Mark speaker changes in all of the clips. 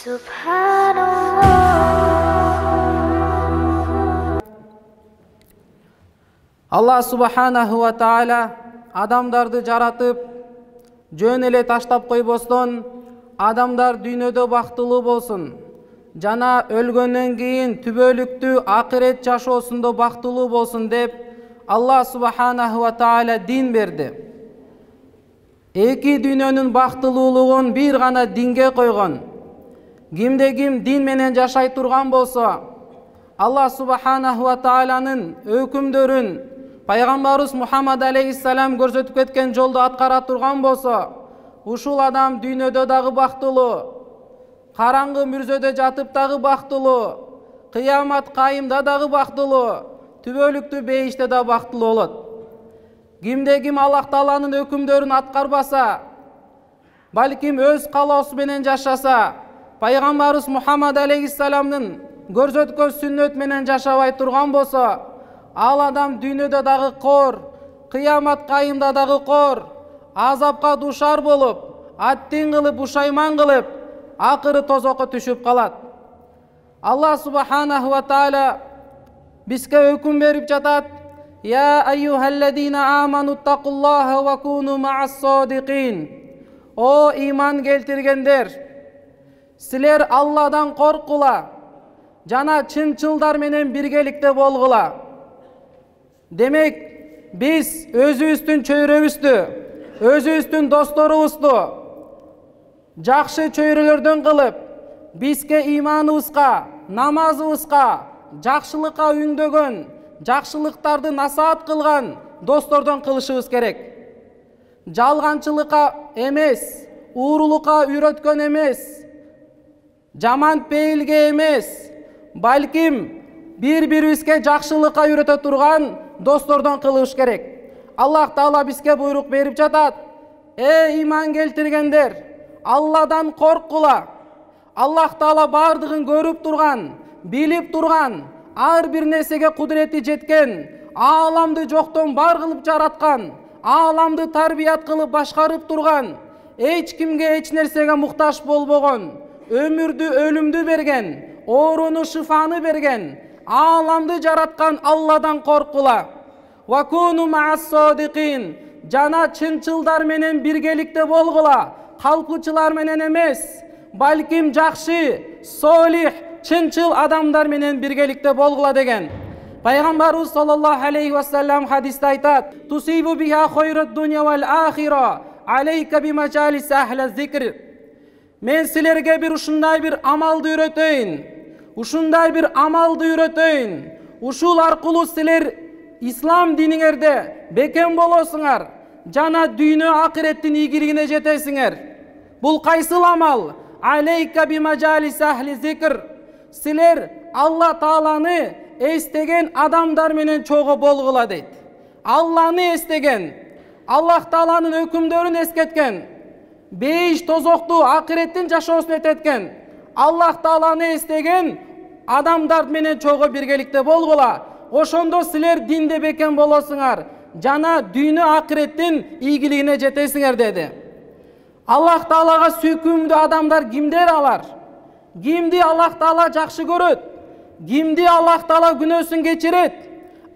Speaker 1: Allah subhanahu wa ta'ala adamдарды жаратып, жөн эле таштап койбостон, адамдар дүйнөдө бактылуу болсун жана өлгөндөн кийин түбөлүктүү акырет жашоосунда бактылуу болсун деп Allah subhanahu wa ta'ala дин берди. Эки дүйнөнүн бактылуулугун бир гана динге койгон. Кимде ким дин менен жашай турган болсо, Allah subhanahu wa ta'alанын өкүмдөрүн Пайгамбарыбыз Мухаммад алейхиссалам көрсөтүп кеткен жолду аткара турган болсо, ушул адам дүйнөдө дагы бактылуу, караңгы мүрзөдө жатып дагы бактылуу, кыямат кайымда дагы бактылуу, түбөлүктүү бейиште да бактылуу болот. Кимде ким Аллах Тааланын өкүмдөрүн аткарбаса, балким өз калоосу менен жашаса, Пайгамбарыбыз Мухаммад алейхиссаламдын көрсөткөн сүннөт менен жашабай турган болсо, ал адам дүйнөдө дагы кор, кыямат кайымда дагы кор, азапка душар болуп, аттин кылып, ушайман кылып, акыры тозокко түшүп калат. Allah subhanahu wa ta'ala бизге өкүм берип жатат: "Я айюхаллазина аману тақуллаха ва куну ма'ас-содиқин." О иман келтиргендер, силер Алладан коркула жана чынчылдар менен биргеликте болгула. Демек, биз өзүбүздүн чөйрөбүздү, өзүбүздүн досторубузду жакшы чөйрөлөрдөн кылып, бизге иманыбызга, намазыбызга, жакшылыкка үндөгөн, жакшылыктарды насаат кылган достордон кылышыбыз керек. Жалганчылыкка эмес, уурулукка үйрөткөн эмес, жаман пейилге эмес, балким бири-бирибизге жакшылыкка үйрөтө турган достордон кылыш керек. Аллах Таала бизге буйрук берип жатат: иман келтиргендер, Алладан коркула. Аллах Таала бардыгын көрүп турган, билип турган, ар бир нерсеге кудурети жеткен, ааламды жоктон бар кылып жараткан, ааламды тарбият кылып башкарып турган, эч кимге эч нерсеге муктаж болбогон, өмүрдү өлүмдү берген, ооруну шифаны берген, ааламды жараткан Алладан коркула. Ва куну ма'ас-содиқин, жана чынчылдар менен биргеликте болгула, калкуучулар менен эмес, балким жакшы, солих, чынчыл адамдар менен биргеликте болгула деген. Пайгамбарыбыз саллаллаху алейхи ва саллям хадисте айтат: "Тусибу биха хойрат дунья вал ахира, алейка би маджалис ахли зикр." Мен силерге бир ушундай бир амалды үйрөтөйүн. Ушундай бир амалды үйрөтөйүн. Ушул аркылуу силер ислам диниңерде бекем болосуңар, жана дүйнө акыреттин ийгилигине жетесиңер. Бул кайсыл амал? Алейка би маджалис ахли зикр. Силер Алла Тааланы эстеген адамдар менен чогуу болгула дейт. Алланы эстеген, Аллах Тааланын өкүмдөрүн эскеткен, бейиш тозокту акыреттин жашоосун этеткен, Аллах Тааланы эстеген адамдар менен чогуу биргеликте болгула. Ошондо силер динде бекем болосуңар, жана дүйнө акыреттин ийгилигине жетесиңер деди. Аллах Таалага сүйкүмдүү адамдар кимдер алар? Кимди Аллах Таала жакшы көрөт? Кимди Аллах Таала күнөөсүн кечирет?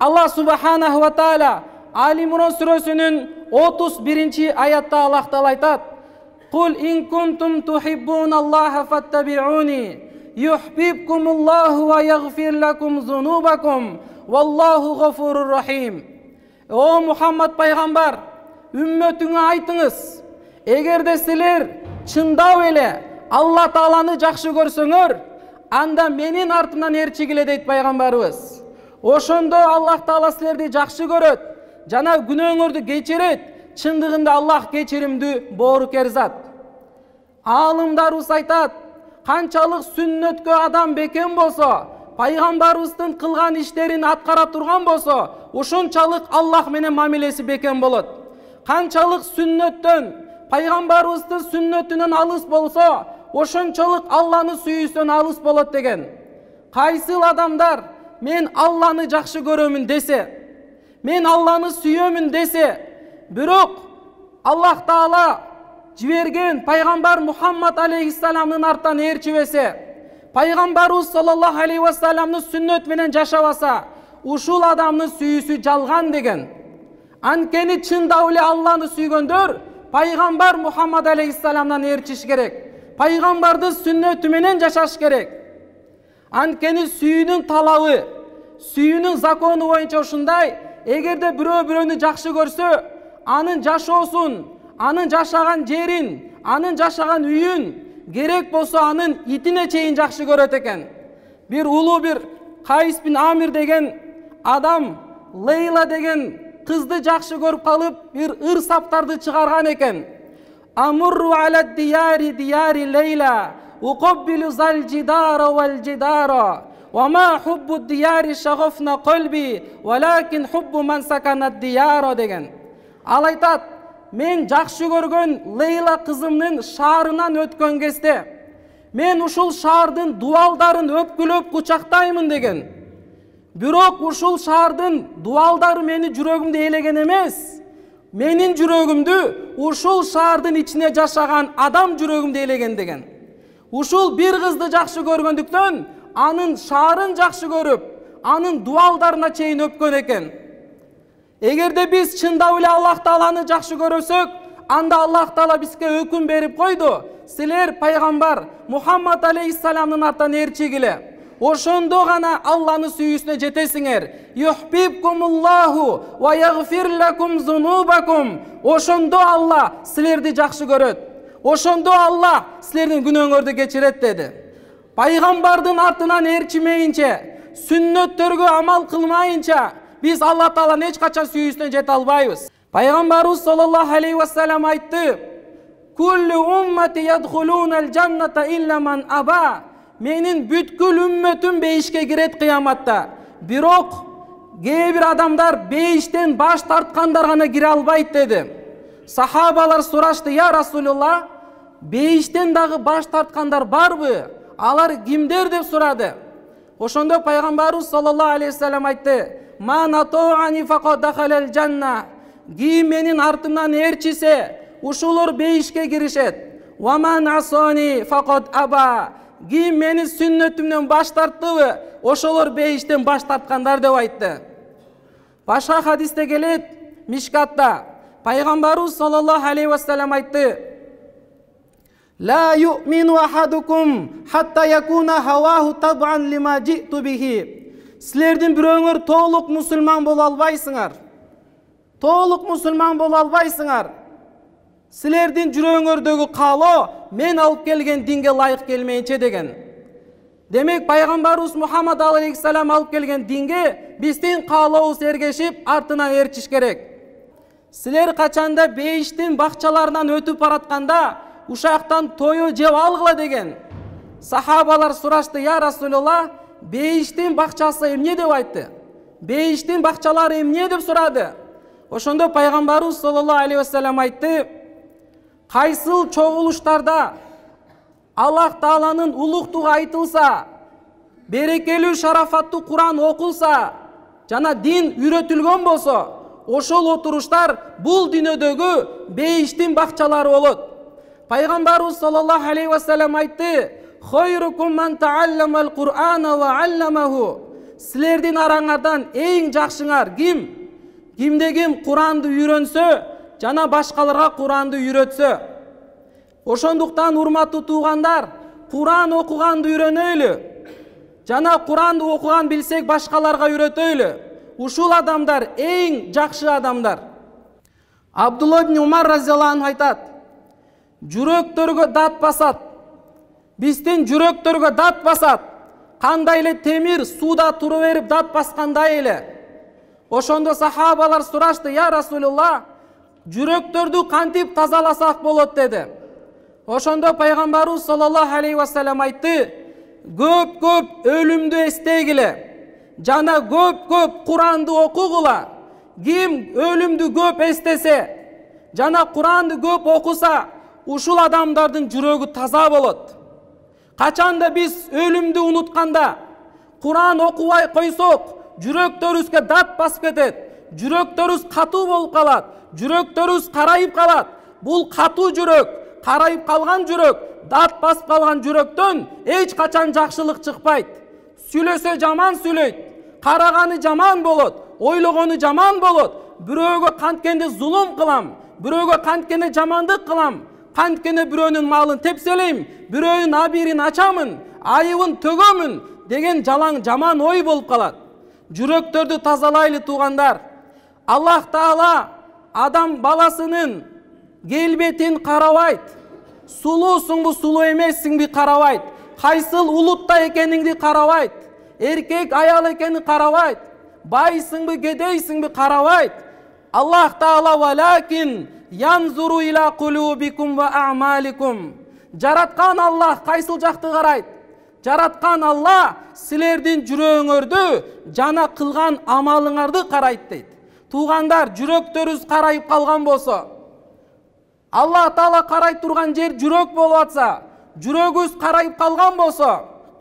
Speaker 1: Allah subhanahu wa ta'ala Ali İmran surasının 31. ayette Allah Teala aytat: "Kul in kuntum tuhibbunallaha fattabi'uni yuhibbukumullahu ve yaghfir lakum zunubakum vallahu gafurur rahim." O Muhammed Peygamber, ümmetine aytыңыз, egerde siler çındap ele Allah Taala'nı jakşı görsöңөр, anda menin артымнан erçigile deyt Peygamberimiz. Oşondo Allah Taala silерди jakşı göröt, jana günөөңөрдү kечирет. Чындыгында Allah кечиримдүү боорукер зат. Алымдарыбыз айтат, канчалык сүннөткө адам бекем болсо, пайгамбарыбыздын кылган иштерин аткара турган болсо, ошончалык Allah менен мамилеси бекем болот. Канчалык сүннөттөн, пайгамбарыбыздын сүннөтүнөн алыс болсо, ошончолук Алланы сүйүүсүнөн алыс болот деген. Кайсыл адамдар мен Алланы жакшы көрөмүн десе, мен Алланы сүйөмүн десе, бирок Аллах Таала жиберген пайгамбар Мухаммад алейхиссаламдын артынан ээрчибесе, пайгамбарыбыз саллаллаху алейхи вассаламдын сүннөт менен жашабаса, ушул адамдын сүйүүсү жалган деген. Анткени чындап эле Алланы сүйгөндөр пайгамбар Мухаммад алейхиссаламдан ээрчиш керек. Пайгамбардын сүннөтү менен жашаш керек. Анткени сүйүүнүн талабы, сүйүүнүн закону боюнча ушундай: эгерде бирөө бирөөнү жакшы көрсө, анын жашоосун, анын жашаган жерин, анын жашаган үйүн, керек болсо анын итине чейин жакшы көрөт экен. Бир улуу бир Кайс бин Амир деген адам Лейла деген кызды жакшы көрүп калып, бир ыр саптарды чыгарган экен. Амурру аля дияри дияри Лейла, уқоббилу зал жидара вал жидара, ва ма хуббу дияри шагофна колби, валакин хуббу ман сакана дияра деген. Ал айтат: мен жакшы көргөн Лейла кызымдын шаарынан өткөн кезде, мен ушул шаардын дуалдарын өпкүлөп кучактаймын деген. Бирок ушул шаардын дуалдары мени жүрөгүмдө ээлеген эмес. Менин жүрөгүмдү ушул шаардын ичине жашаган адам жүрөгүмдө ээлеген деген. Ушул бир кызды жакшы көргөндүктөн анын шаарын жакшы көрүп, анын дуалдарына чейин өпкөн экен. Эгерде биз чындап эле Аллах Тааланы жакшы көрөсөк, анда Аллах Таала бизге өкүм берип койду: силер пайгамбар Мухаммад алейхиссаламдын артынан ээрчигиле. Ошондо гана Алланы сүйүүсүнө жетесиңер. Юхбибкумуллаху ва ягфир лакум зунубакум. Ошондо Алла силерди жакшы көрөт. Ошондо Алла силердин күнөөңөрдү кечирет деди. Пайгамбардын артынан ээрчимейинче, сүннөттөргө амал кылмайынча биз Алла Тааланы эч качан сүйүүсүнө жете албайбыз. Пайгамбарыбыз саллаллаху алейхи вассалам айтты: "Куллу уммати ядхулунал жанната илля ман аба." Менин бүткүл үммөтүм бейишке кирет кыяматта. Бирок кээ бир адамдар бейиштен баш тарткандар гана кире албайт деди. Сахабалар сурашты: "Я Расулулла, бейиштен дагы баш тарткандар барбы? Алар кимдер?" деп сурады. Ошондо пайгамбарыбыз саллаллаху алейхи вассалам айтты: "Ман атоани факад дахалал жанна." Ким менин артымдан ээрчисе, ушулар бейишке киришет. "Ва ман асони факад аба." Ким менин сүннөтүмдөн баш тарттыбы, ошолор бейиштен баш тарткандар деп айтты. Башка хадисте келет, Мишкатта пайгамбарыбыз саллаллаху алейхи вассалам айтты: "Ла ю'мину ахадукум хатта якуна хаваху табан лима житу бихи." Силердин бирөөңөр толук мусулман боло албайсыңар. Толук мусулман боло албайсыңар. Силердин жүрөөңөрдөгү каалоо мен алып келген динге лайык келмейинче деген. Демек пайгамбарыбыз Мухаммад алейхиссалам алып келген динге биздин каалообуз эргешип, артынан ээрчиш керек. Силер качанда бейиштин бакчаларынан өтүп баратканда, ушактан тою жеп алгыла деген. Сахабалар сурашты: "Я Расулулла, бейиштин бакчасы эмне?" деп айтты. Бейиштин бакчалары эмне деп сурады. Ошондо пайгамбарыбыз саллаллаху алейхи вассалам айтты: "Кайсыл чогулуштарда Аллах Тааланын улуктугу айтылса, берекелүү шарафаттуу Куран окулса, жана дин үйрөтүлгөн болсо, ошол отуруштар бул дүйнөдөгү бейиштин бакчалары болот." Пайгамбарыбыз саллаллаху алейхи вассалам айтты: "Хойрукум ман таалламал Кур'ана ва алламаху." Силердин араңардан эң жакшыңар ким? Кимде ким Куранды үйрөнсө, жана башкаларга Куранды үйрөтсө. Ошондуктан урматтуу туугандар, Куран окуганды үйрөнөйлү. Жана Куранды окуган билсек башкаларга үйрөтөйлү. Ушул адамдар эң жакшы адамдар. Абдулла ибн Умар разияллаху анху айтат: "Жүрөктөргө дат басат. Биздин жүрөктөргө дат басат. Кандай эле темир сууда тура берип дат баскандай эле." Ошондо сахабалар сурашты: "Я Расулулла, жүрөктөрдү кантип тазаласак болот?" деди. Ошондо пайгамбарыбыз саллаллаху алейхи вассалам айтты: "Көп-көп өлүмдү эстегиле, жана көп-көп Куранды окугула. Ким өлүмдү көп эстесе, жана Куранды көп окуса, ушул адамдардын жүрөгү таза болот. Качанда биз өлүмдү унутканда, Куран окубай койсок, жүрөктөрүбүзгө дат басып кетет. Жүрөктөрүбүз катуу болуп калат, жүрөктөрүбүз карайып калат. Бул катуу жүрөк, карайып калган жүрөк, дат басып калган жүрөктөн эч качан жакшылык чыкпайт. Сүйлөсө жаман сүйлөйт, караганы жаман болот, ойлогону жаман болот. Бирөөгө канткенде зулум кылам, бирөөгө канткенде жамандык кылам, канткенде бирөөнүн малын тепселейм, бирөөнүн абирин ачамын, айыбын төгөмүн деген жалаң жаман ой болуп калат. Жүрөктөрдү тазалайлы туугандар. Аллах Таала адам баласынын келбетин карабайт. Сулуусуңбу, сулуу эмессиңби карабайт. Кайсыл улутта экениңди карабайт. Эркек аял экенин карабайт. Байсыңбы, кедейсиңби карабайт. Аллах Таала валакин янзуру ила кулубикум ва а'маликум. Жараткан Аллах кайсыл жакты карайт? Жараткан Аллах силердин жүрөгүңөрдү жана кылган амалыңарды карайт дейт. Туугандар, жүрөктөрүбүз карайып калган болсо, Аллах Таала карай турган жер жүрөк болуп атса, жүрөгүбүз карайып калган болсо,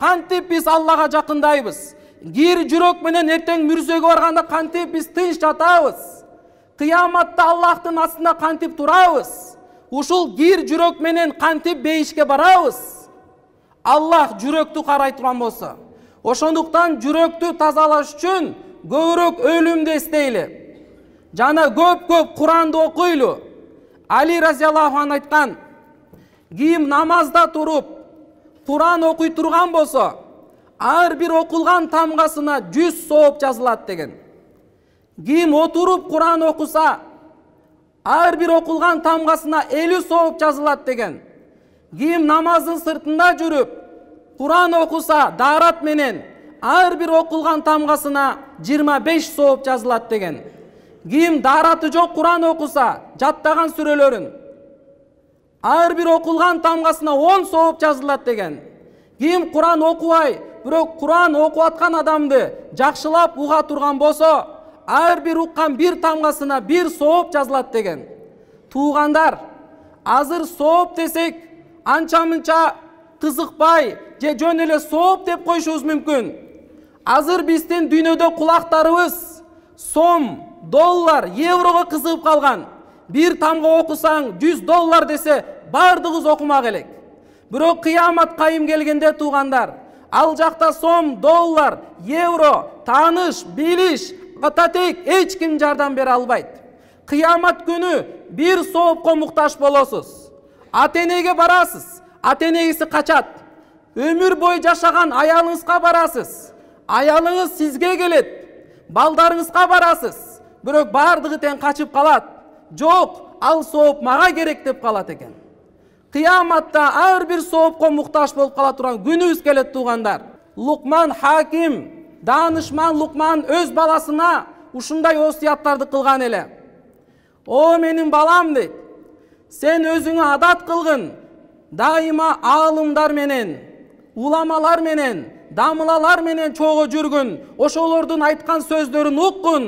Speaker 1: кантип биз Аллага жакындайбыз? Кир жүрөк менен эртең мүрзөгө барганда кантип биз тынч жатабыз? Кыяматта Аллахтын астында кантип турабыз? Ушул кир жүрөк менен кантип бейишке барабыз? Аллах жүрөктү карай турган болсо, ошондуктан жүрөктү тазалаш үчүн көбүрөөк өлүмдү эстейли. Жана көп Куранды окуйлу. Али разияллаху анху айткан, ким намазда туруп Куран окуй турган болсо, ар бир окулган тамгасына 100 сооп жазылат деген. Ким отуруп Куран окуса, ар бир окулган тамгасына 50 сооп жазылат деген. Ким намаздын сыртында жүрүп Куран окуса, даарат менен ар бир окулган тамгасына 25 сооп жазылат деген. Ким даараты жок Куран окуса, жаттаган сүрөлөрүн ар бир окулган тамгасына 10 сооп жазылат деген. Ким Куран окубай, бирок Куран окуп аткан адамды жакшылап уга турган болсо, ар бир уккан бир тамгасына 1 сооп жазылат деген. Туугандар, азыр сооп десек, анча-мынча кызыкпай, же жөн эле сооп деп коюшубуз мүмкүн. Азыр биздин дүйнөдө кулактарыбыз сом, доллар, еврого кызыгып калган. Бир тамга окусаң 100 доллар десе, бардыгыбыз окумак элек. Бирок кыямат кайым келгенде туугандар, ал жакта сом, доллар, евро, тааныш, билиш, кататек эч ким жардам бере албайт. Кыямат күнү бир соопко муктаж болосуз. Ата-энеге барасыз, ата-энеңиз качат. Өмүр бою жашаган аялыңызга барасыз. Аялыңыз сизге келет. Балдарыңызга барасыз. Бирок бардыгы тең качып калат. Жок, ал сооп мага керек деп калат экен. Кыяматта ар бир соопко муктаж болуп кала турган күнүбүз келет туугандар. Лукман Хаким, даанышман Лукман өз баласына ушундай осуяттарды кылган эле. О менин балам дейт, сен өзүңө адат кылгын, дайыма аалымдар менен, уламалар менен, дамылалар менен чогуу жүргүн, ошолордун айткан сөздөрүн уккун,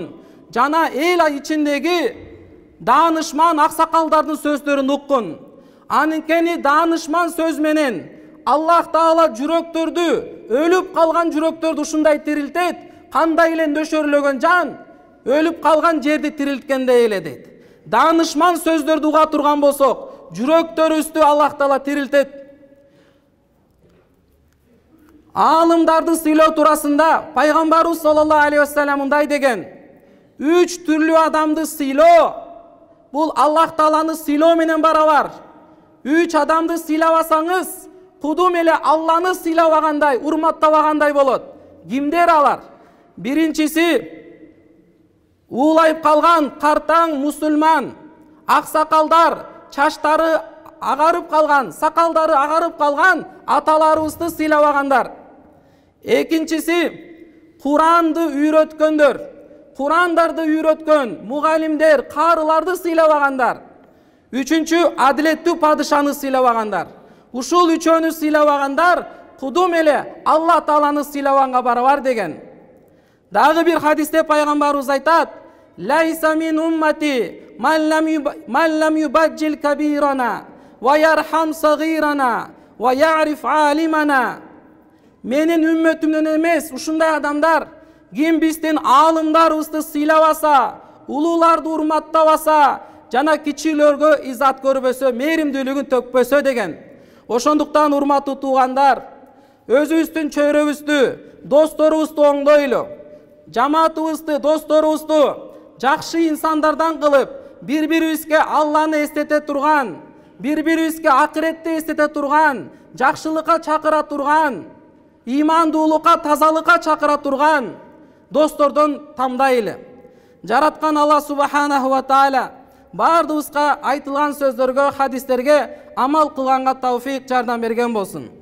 Speaker 1: жана эл ичиндеги даанышман аксакалдардын сөздөрүн уккун. Анткени даанышман сөз менен Аллах Таала жүрөктөрдү, өлүп калган жүрөктөрдү ушундай тирилтет, кандай эле дөшөрлөгөн жан өлүп калган жерди тирилткендей эле дейт. Даанышман сөздөрдү уга турган болсок, жүрөктөрүбүздү Аллах Таала тирилтет. Аалымдарды сыйлоо туурасында пайгамбарыбыз саллаллаху алейхи вассалам мындай деген: 3 түрлүү адамды сыйлоо бул Аллах Тааланы сыйлоо менен барабар. 3 адамды сыйлабасаңыз, кудум эле Алланы сыйлабагандай, урматтабагандай болот. Кимдер алар? Биринчиси уулайып калган картаң мусулман, аксакалдар, чаштары агарып калган, сакалдары агарып калган аталарыбызды сыйлабагандар. Экинчиси Куранды үйрөткөндөр, Курандарды үйрөткөн мугалимдер, карыларды сыйлабагандар. Үчүнчү адилеттүү падышаны сыйлабагандар. Ушул үчөөнү сыйлабагандар кудум эле Аллах Тааланы сыйлабаганга барабар деген. Дагы бир хадисте пайгамбарыбыз айтат: "Лайса мин уммати ман лам юбаджил кабирана ва ярхам сагирана ва я'риф алимана." Менин үммөтүмдөн эмес ушундай адамдар, ким биздин аалымдарыбызды сыйлабаса, улууларды урматтабаса, жана кичилерге изат көрбөсө, мээримдүүлүгүн төкпөсө деген. Ошондуктан урматтуу туугандар, өзүбүздүн чөйрөбүздү, досторубузду оңдойлу, жамаатыбызды, досторубузду жакшы инсандардан кылып, бири-бирибизге Алланы эстете турган, бири-бирибизге акыретти эстете турган, жакшылыкка чакыра турган, имандуулукка, тазалыкка чакыра турган достордон тандайлы. Жараткан Алла субханаху ва тааля бардыбызга айтылган сөздөргө, хадистерге амал кылганга тауфик жардам берген болсун.